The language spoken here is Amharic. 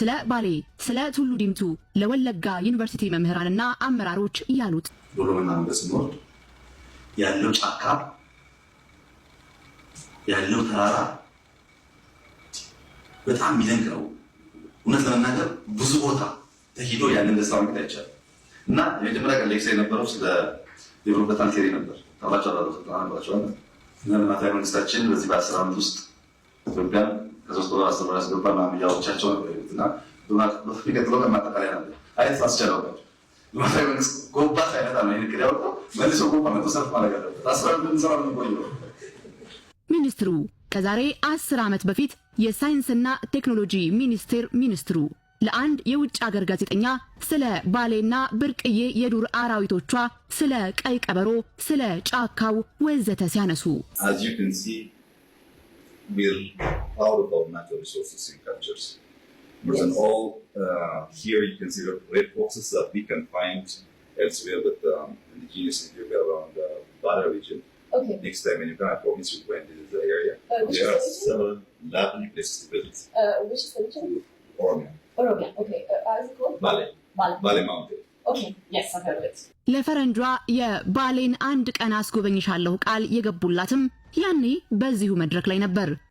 ስለ ባሌ ስለ ቱሉ ዲምቱ ለወለጋ ዩኒቨርሲቲ መምህራንና አመራሮች ያሉት ዶሎመና እንደስኖር ያለው ጫካ ያለው ተራራ በጣም የሚደንቅ ነው። እውነት ለመናገር ብዙ ቦታ ተሂዶ ያንን ደስታ ማግኘት አይቻልም እና የመጀመሪያ ቀን ሌክቸር የነበረው ስለ ዴቨሎፕመንታል ቴሪ ነበር። ታባቻላችሁ እና ልማታዊ መንግስታችን በዚህ በ10 ዓመት ውስጥ ኢትዮጵያን ከ3 ወር 10 ወር ያስገባና ያወቻቸው እና በሚቀጥለው ከማጠቃለያ ነበር አይነት አስቻለውባቸው ልማታዊ መንግስት ጎባት አይነት ነው። ይህን ክዳው መልሶ ጎባ መጥሰፍ ማለት አለበት 11 ምንሰራ ነው ቆይቶ ሚኒስትሩ ከዛሬ 10 ዓመት በፊት የሳይንስና ቴክኖሎጂ ሚኒስትሩ ለአንድ የውጭ ሀገር ጋዜጠኛ ስለ ባሌና ብርቅዬ የዱር አራዊቶቿ ስለ ቀይ ቀበሮ ስለ ጫካው ወዘተ ሲያነሱ As you can see, we're proud of our natural resources and cultures. More than all, here you can see the red boxes that we can find elsewhere with indigenous Ethiopia around the Bala region. Okay. Next time when you come, I promise you when this is the area. There are several lovely places to visit. Which is the region? Oromia. Oromia. Okay. How is it called? Bale Mountain. Okay. Yes, I've heard of it. ለፈረንጇ የባሌን አንድ ቀን አስጎበኝሻለሁ ቃል የገቡላትም ያኔ በዚሁ መድረክ ላይ ነበር።